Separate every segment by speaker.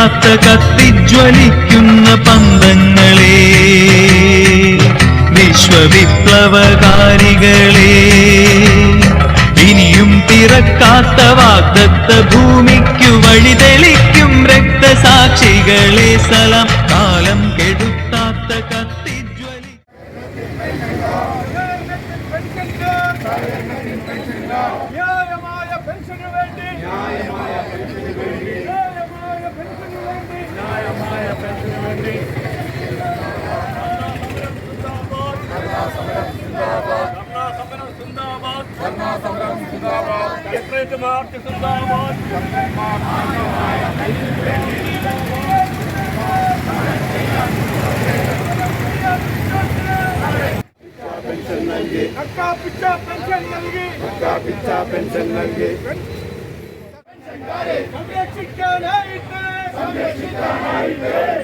Speaker 1: കെടുത്താത്ത കത്തിജ്വലിക്കുന്ന പന്തങ്ങളെ, വിശ്വവിപ്ലവകാരികളെ, ഇനിയും പിറക്കാത്ത വാഗ്ദത്ത ഭൂമിക്കു വഴിതെളിക്കും രക്തസാക്ഷികളെ സലാം. കാലം കെടുത്താത്ത കത്തിജ്വലി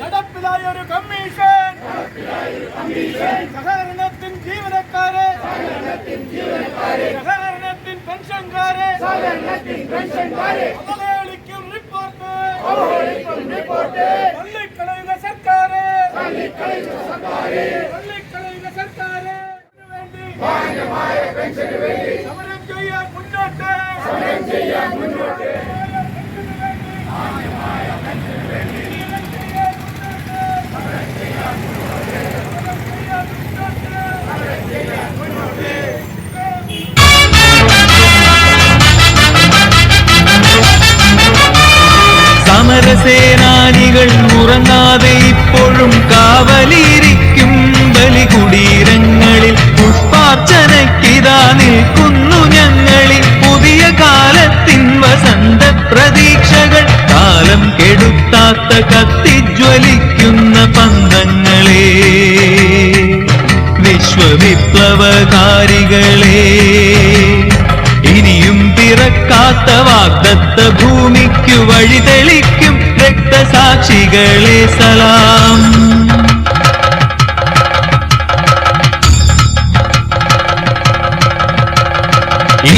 Speaker 2: നടപ്പിലായ ഒരു കമ്മീഷൻ സഹകരണത്തിൻ ജീവനക്കാരെ, സഹകരണത്തിൻ പെൻഷൻകാരെ അവഹേളിക്കും റിപ്പോർട്ട്, തള്ളിക്കളയുന്ന സർക്കാരെ, തള്ളിക്കളയുന്ന സർക്കാരെ സമരം ചെയ്യാൻ മുന്നോട്ട്, സമരം ചെയ്യാൻ മുന്നോട്ട്.
Speaker 1: സമരസേനാനികൾ ഉറങ്ങാതെ ഇപ്പോഴും കാവലിരിക്കും ബലികുടീരങ്ങളിൽ. പുഷ്പാർച്ചനയ്ക്കിതാ നിൽക്കുന്നു ഞങ്ങളിൽ പുതിയ കാലത്തിൻ വസന്ത പ്രതീക്ഷകൾ. കാലം കെടുത്താത്ത കത്തിജ്വലിക്കുന്ന പന്തങ്ങളെ, വിശ്വവിപ്ലവകാരികളെ, ഇനിയും പിറക്കാത്ത വാഗ്ദത്ത ഭൂമിക്കു വഴിതെളിക്കും രക്തസാക്ഷികളെ സലാം.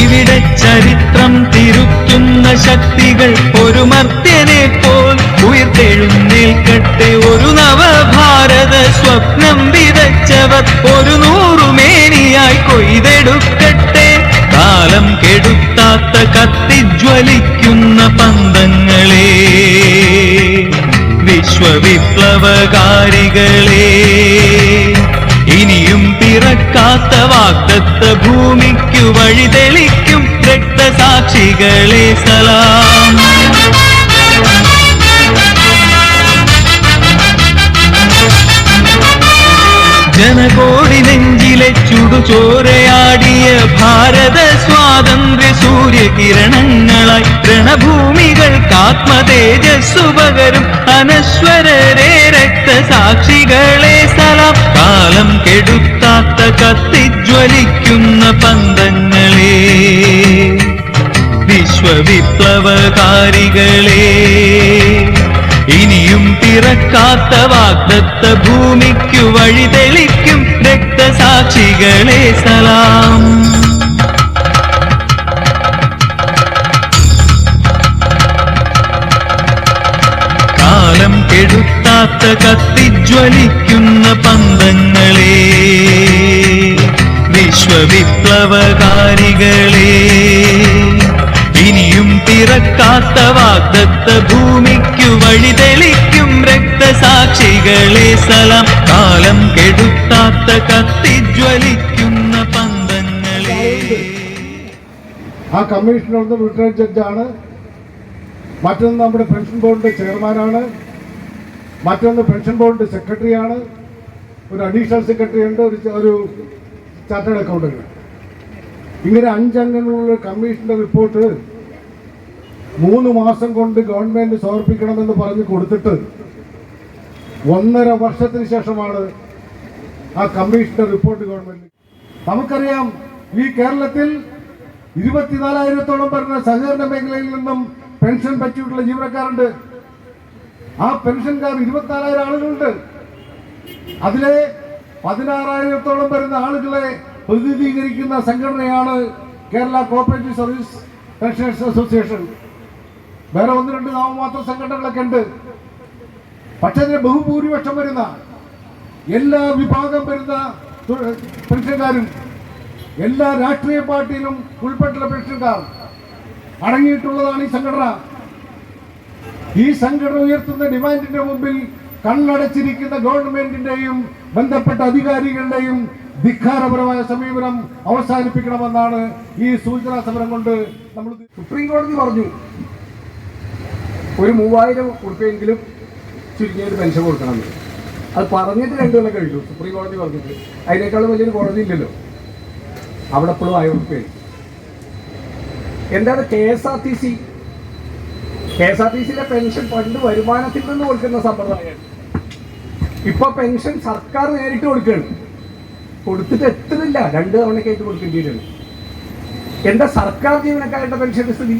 Speaker 1: ഇവിടെ ചരിത്രം തിരുത്തുന്ന ശക്തികൾ ഒരു മർത്യനെ പോൽ ഉയർത്തെഴുന്നേൽക്കട്ടെ. ഒരു നവഭാരത സ്വപ്നം വിതച്ചവർ ഒരു നൂറുമേനിയായി കൊയ്തെടുക്കട്ടെ. കാലം കെടുത്താത്ത കത്തിജ്വലിക്കുന്ന പന്തങ്ങളെ, വിശ്വവിപ്ലവകാരികളെ, ഇനിയും പിറക്കാത്ത വാഗ്ദത്ത ഭൂമിക്കു വഴിതെളിക്കും രക്തസാക്ഷികളെ സലാം. ജനകോടി നെഞ്ചിലെ ചുടുചോരയാടിയ ഭാരത സ്വാതന്ത്ര്യ സൂര്യകിരണങ്ങളായി രണഭൂമികൾക്കാത്മതേജസ്സു പകരും അനശ്വരരെ രക്തസാക്ഷികളെ സലാം. കാലം കെടുത്താത്ത കത്തിജ്വലിക്കുന്ന പന്തങ്ങളെ, വിശ്വവിപ്ലവകാരികളെ, ഇനിയും പിറക്കാത്ത വാഗ്ദത്ത ഭൂമിക്കു വഴിതെളിക്കും രക്തസാക്ഷികളെ സലാം. കാലം കെടുത്താത്ത കത്തിജ്വലിക്കുന്ന പന്തങ്ങളെ, വിശ്വവിപ്ലവകാരികളെ, ഇനിയും പിറക്കാത്ത വാഗ്ദത്ത ഭൂമിക്കു വഴിതെളിക്കും രക്തസാക്ഷികളെ സലാം. കാലം കെടുത്താത്ത കത്തിജ്വലിക്കുന്ന പന്തങ്ങളെ.
Speaker 3: ആ കമ്മീഷണർ ഒന്ന് റിട്ടയർഡ് ജഡ്ജാണ്, മറ്റൊന്ന് നമ്മുടെ പെൻഷൻ ബോർഡിന്റെ ചെയർമാനാണ്, മറ്റൊന്ന് പെൻഷൻ ബോർഡിന്റെ സെക്രട്ടറിയാണ്, ഒരു അഡീഷണൽ സെക്രട്ടറി ഉണ്ട്, ഒരു ചാർട്ടേഡ് അക്കൗണ്ടന്റ്. ഇങ്ങനെ 5 അംഗങ്ങളുള്ള കമ്മീഷന്റെ റിപ്പോർട്ട് 3 മാസം കൊണ്ട് ഗവൺമെന്റ് സമർപ്പിക്കണമെന്ന് പറഞ്ഞ് കൊടുത്തിട്ട് 1.5 വർഷത്തിന് ശേഷമാണ് ആ കമ്മീഷന്റെ റിപ്പോർട്ട് ഗവൺമെന്റ്. നമുക്കറിയാം, ഈ കേരളത്തിൽ 24,000-ഓളം വരുന്ന സഹകരണ മേഖലയിൽ നിന്നും പെൻഷൻ പറ്റിയിട്ടുള്ള ജീവനക്കാരുണ്ട്. ആ പെൻഷൻകാർ 24,000 ആളുകളുണ്ട്. അതിലെ 16,000-ഓളം വരുന്ന ആളുകളെ പ്രതിനിധീകരിക്കുന്ന സംഘടനയാണ് Kerala cooperative service pensioners association. വേറെ 1-2 നാമമാത്ര സംഘടനകളൊക്കെ ഉണ്ട്. പക്ഷെ അതിന് ബഹുഭൂരിപക്ഷം വരുന്ന എല്ലാ വിഭാഗം വരുന്ന പെൻഷൻകാരും എല്ലാ രാഷ്ട്രീയ പാർട്ടിയിലും ഉൾപ്പെട്ടുള്ള പെൻഷൻകാർ അടങ്ങിയിട്ടുള്ളതാണ് ഈ സംഘടന. ഈ സംഘടന ഉയർത്തുന്ന ഡിമാൻഡിന്റെ മുമ്പിൽ കണ്ണടച്ചിരിക്കുന്ന ഗവൺമെന്റിന്റെയും ബന്ധപ്പെട്ട അധികാരികളുടെയും ധിക്കാരപരമായ സമീപനം അവസാനിപ്പിക്കണമെന്നാണ് ഈ സൂചനാ സമരം കൊണ്ട് നമ്മൾ.
Speaker 4: സുപ്രീം കോടതി പറഞ്ഞു ഒരു 3000 ഉറുപ്പിയെങ്കിലും ചുരുങ്ങിയൊരു പെൻഷൻ കൊടുക്കണമെന്ന്. അത് പറഞ്ഞിട്ട് 2 കൊല്ലം കഴിഞ്ഞു. സുപ്രീം കോടതി പറഞ്ഞിട്ട് അതിനേക്കാളും വലിയൊരു കോടതി ഇല്ലല്ലോ. അവിടെ എപ്പോഴും 1000 ഉറുപ്പിയാണ്. എന്താണ് KSRTC-യിലെ പെൻഷൻ ഫണ്ട് വരുമാനത്തിൽ നിന്ന് കൊടുക്കുന്ന സമ്പ്രദായമാണ്. ഇപ്പൊ പെൻഷൻ സർക്കാർ നേരിട്ട് കൊടുക്കുകയാണ്. കൊടുത്തിട്ട് എത്തുന്നില്ല, 2 തവണക്കായിട്ട് കൊടുക്കേണ്ടി വരികയാണ്. എന്താ സർക്കാർ ജീവനക്കാരുടെ പെൻഷന്റെ സ്ഥിതി?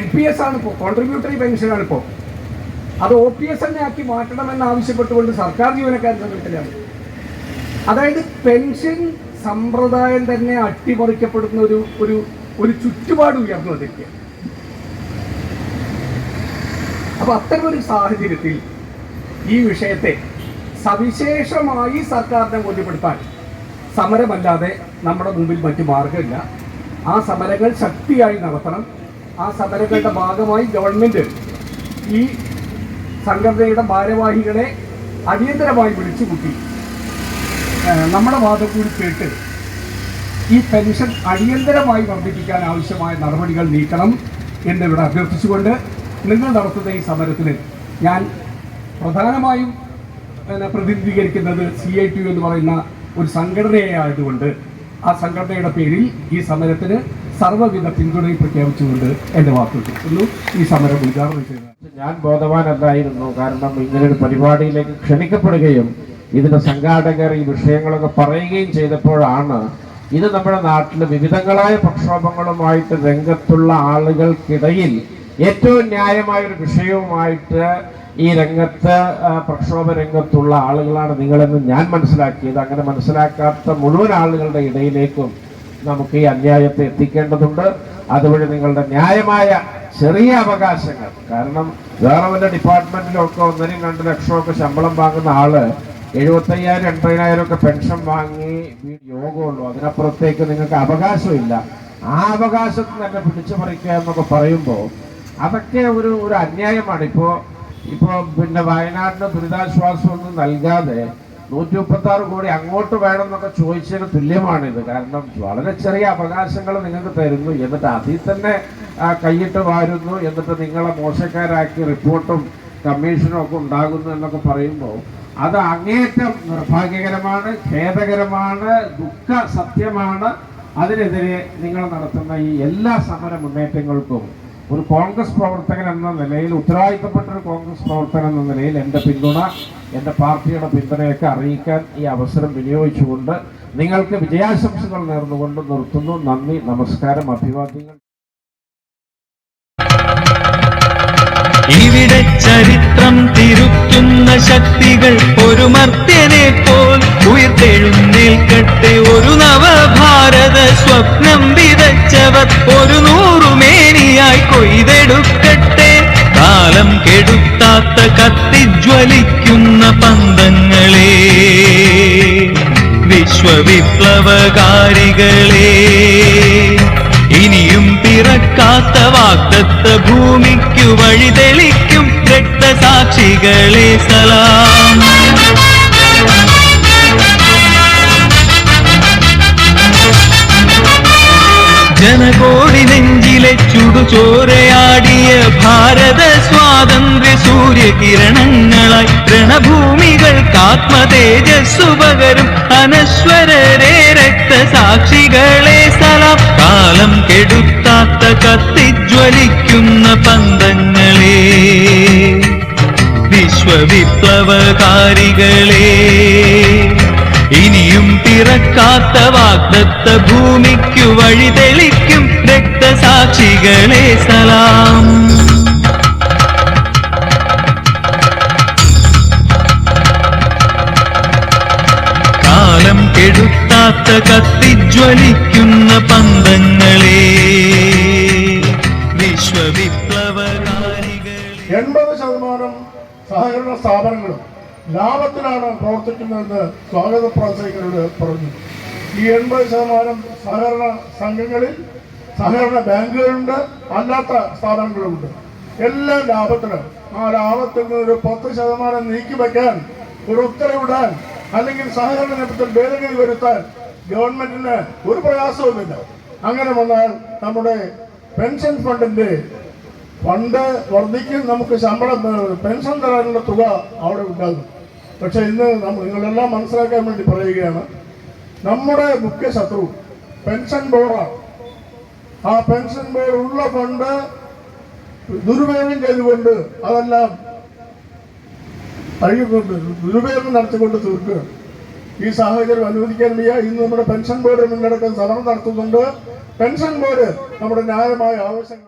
Speaker 4: NPS ആണിപ്പോൾ, കോൺട്രിബ്യൂട്ടറി പെൻഷനാണിപ്പോൾ. അത് OPS തന്നെ ആക്കി മാറ്റണമെന്ന് ആവശ്യപ്പെട്ടുകൊണ്ട് സർക്കാർ ജീവനക്കാരുടെ സംഘടനയാണ്. അതായത് പെൻഷൻ സമ്പ്രദായം തന്നെ അട്ടിമറിക്കപ്പെടുന്ന ഒരു ചുറ്റുപാട് ഉയർന്നു വന്നിരിക്കുകയാണ്. അപ്പൊ അത്തരമൊരു സാഹചര്യത്തിൽ ഈ വിഷയത്തെ സവിശേഷമായി സർക്കാരിനെ ബോധ്യപ്പെടുത്താൻ സമരമല്ലാതെ നമ്മുടെ മുമ്പിൽ മറ്റു മാർഗമില്ല. ആ സമരങ്ങൾ ശക്തിയായി നടത്തണം. ആ സമരങ്ങളുടെ ഭാഗമായി ഗവൺമെന്റ് ഈ സംഘടനയുടെ ഭാരവാഹികളെ അടിയന്തരമായി വിളിച്ചുകൂട്ടി നമ്മുടെ വാദം കൂടി കേട്ട് ഈ പെൻഷൻ അടിയന്തരമായി വർദ്ധിപ്പിക്കാൻ ആവശ്യമായ നടപടികൾ നീക്കണം എന്നിവിടെ അഭ്യർത്ഥിച്ചുകൊണ്ട് നിങ്ങൾ നടത്തുന്ന ഈ സമരത്തിന് ഞാൻ പ്രധാനമായും പ്രതിനിധീകരിക്കുന്നത് CITU എന്ന് പറയുന്ന ഒരു സംഘടനയെ ആയതുകൊണ്ട് ആ സംഘടനയുടെ പേരിൽ ഈ സമരത്തിന് സർവ്വവിധ പിന്തുണയും പ്രഖ്യാപിച്ചുകൊണ്ട് എൻ്റെ വാക്കുകൾ കിട്ടുന്നു. ഈ സമരം ഉദ്ഘാടനം ചെയ്തത്
Speaker 5: ഞാൻ ബോധവാനല്ലായിരുന്നു. കാരണം ഇങ്ങനൊരു പരിപാടിയിലേക്ക് ക്ഷണിക്കപ്പെടുകയും ഇതിന്റെ സംഘാടകർ ഈ വിഷയങ്ങളൊക്കെ പറയുകയും ചെയ്തപ്പോഴാണ് ഇത് നമ്മുടെ നാട്ടിൽ വിവിധങ്ങളായ പ്രക്ഷോഭങ്ങളുമായിട്ട് രംഗത്തുള്ള ആളുകൾക്കിടയിൽ ഏറ്റവും ന്യായമായ ഒരു വിഷയവുമായിട്ട് ഈ രംഗത്ത് പ്രക്ഷോഭ രംഗത്തുള്ള ആളുകളാണ് നിങ്ങളെന്ന് ഞാൻ മനസ്സിലാക്കിയത്. അങ്ങനെ മനസ്സിലാക്കാത്ത മുഴുവൻ ആളുകളുടെ ഇടയിലേക്കും നമുക്ക് ഈ അന്യായത്തെ എത്തിക്കേണ്ടതുണ്ട്. അതുവഴി നിങ്ങളുടെ ന്യായമായ ചെറിയ അവകാശങ്ങൾ, കാരണം വേറെ വല്ല ഡിപ്പാർട്ട്മെന്റിലൊക്കെ 1-2 ലക്ഷമൊക്കെ ശമ്പളം വാങ്ങുന്ന ആള് 75,000-80,000 ഒക്കെ പെൻഷൻ വാങ്ങി യോഗമുള്ളൂ. അതിനപ്പുറത്തേക്ക് നിങ്ങൾക്ക് അവകാശമില്ല. ആ അവകാശത്തിൽ തന്നെ പിടിച്ചു പറിക്കുക എന്നൊക്കെ പറയുമ്പോൾ അതൊക്കെ ഒരു അന്യായമാണ്. ഇപ്പോൾ പിന്നെ വയനാടിന് ദുരിതാശ്വാസമൊന്നും നൽകാതെ 136 കോടി അങ്ങോട്ട് വേണമെന്നൊക്കെ ചോദിച്ചതിന് തുല്യമാണിത്. കാരണം വളരെ ചെറിയ അവകാശങ്ങൾ നിങ്ങൾക്ക് തരുന്നു, എന്നിട്ട് അതിൽ തന്നെ കൈയിട്ട് വാരുന്നു, എന്നിട്ട് നിങ്ങളെ മോശക്കാരാക്കി റിപ്പോർട്ടും കമ്മീഷനും ഒക്കെ ഉണ്ടാകുന്നു എന്നൊക്കെ പറയുമ്പോൾ അത് അങ്ങേയറ്റം നിർഭാഗ്യകരമാണ്, ഖേദകരമാണ്, ദുഃഖ സത്യമാണ്. അതിനെതിരെ നിങ്ങൾ നടത്തുന്ന ഈ എല്ലാ സമര മുന്നേറ്റങ്ങൾക്കും ഒരു കോൺഗ്രസ് പ്രവർത്തകൻ എന്ന നിലയിൽ, ഉത്തരവാദിത്തപ്പെട്ടൊരു കോൺഗ്രസ് പ്രവർത്തകൻ എന്ന നിലയിൽ എൻ്റെ പിന്തുണ, എൻ്റെ പാർട്ടിയുടെ പിന്തുണയൊക്കെ അറിയിക്കാൻ ഈ അവസരം വിനിയോഗിച്ചുകൊണ്ട് നിങ്ങൾക്ക് വിജയാശംസകൾ നേർന്നുകൊണ്ട് നിർത്തുന്നു. നന്ദി, നമസ്കാരം, അഭിവാദ്യങ്ങൾ.
Speaker 1: ഇവിടെ ചരിത്രം തിരുത്തുന്ന ശക്തികൾ ഒരു മർത്യനെ പോൽ ഉയർത്തെഴുന്നേൽക്കട്ടെ. ഒരു നവഭാരത സ്വപ്നം വിതച്ചവർ ഒരു 100 മേനിയായി കൊയ്തെടുക്കട്ടെ. കാലം കെടുത്താത്ത കത്തിജ്വലിക്കുന്ന പന്തങ്ങളെ, വിശ്വവിപ്ലവകാരികളെ, ഇനിയും പിറക്കാത്ത വാഗ്ദത്ത ഭൂമിക്കു വഴി തെളിക്കും രക്തസാക്ഷികളെ സലാം. ജനകോടി നെഞ്ചിലെ ചുടുചോരയാടിയ ഭാരത സ്വാതന്ത്ര്യ സൂര്യകിരണങ്ങളായി രണഭൂമികൾക്കാത്മതേജസ്സു പകരും അനശ്വരരെ രക്തസാക്ഷികളെ സലാം. കാലം കെടുത്താത്ത കത്തിജ്വലിക്കുന്ന പന്തങ്ങളെ, വിശ്വവിപ്ലവകാരികളെ, ഇനിയും പിറക്കാത്ത വാഗ്ദത്ത ഭൂമിക്കു വഴി തെളിക്കും രക്തസാക്ഷികളെ സലാം. കാലം കെടുത്താത്ത കത്തിജ്വലിക്കുന്ന പന്തങ്ങളെ, വിശ്വവിപ്ലവകാരികളെ.
Speaker 3: 80% സഹകരണ സ്ഥാപനങ്ങളും ലാഭത്തിലാണ് പ്രവർത്തിക്കുന്നതെന്ന് സ്വാഗത പ്രവർത്തകരോട് പറഞ്ഞു. ഈ 80% സഹകരണ സംഘങ്ങളിൽ സഹകരണ ബാങ്കുകളുണ്ട്, അല്ലാത്ത സ്ഥാപനങ്ങളുമുണ്ട്. എല്ലാം ലാഭത്തിലാണ്. ആ ലാഭത്തിൽ നിന്ന് ഒരു 10% നീക്കി വയ്ക്കാൻ, ഒരു ഉത്തരവിടാൻ, അല്ലെങ്കിൽ സഹകരണ നിയമത്തിൽ ഭേദഗതി വരുത്താൻ ഗവൺമെന്റിന് ഒരു പ്രയാസവുമില്ല. അങ്ങനെ വന്നാൽ നമ്മുടെ പെൻഷൻ ഫണ്ടിന്റെ ഫണ്ട് വർദ്ധിക്കും, നമുക്ക് ശമ്പളം പെൻഷൻ തരാനുള്ള തുക അവിടെ ഉണ്ടാകും. പക്ഷെ ഇന്ന് നിങ്ങളെല്ലാം മനസ്സിലാക്കാൻ വേണ്ടി പറയുകയാണ്, നമ്മുടെ മുഖ്യ ശത്രു പെൻഷൻ ബോർഡാണ്. ആ പെൻഷൻ ബോർഡ് ഉള്ള ഫണ്ട് ദുരുപയോഗം ചെയ്തുകൊണ്ട് അതെല്ലാം കഴിയുന്നുണ്ട്, ദുരുപയോഗം നടത്തിക്കൊണ്ട് തീർക്കുക. ഈ സാഹചര്യം അനുവദിക്കാൻ വയ്യ. ഇന്ന് നമ്മുടെ പെൻഷൻ ബോർഡ് മുന്നടക്കം സമരം നടത്തുന്നുണ്ട്. പെൻഷൻ ബോർഡ് നമ്മുടെ ന്യായമായ ആവശ്യങ്ങൾ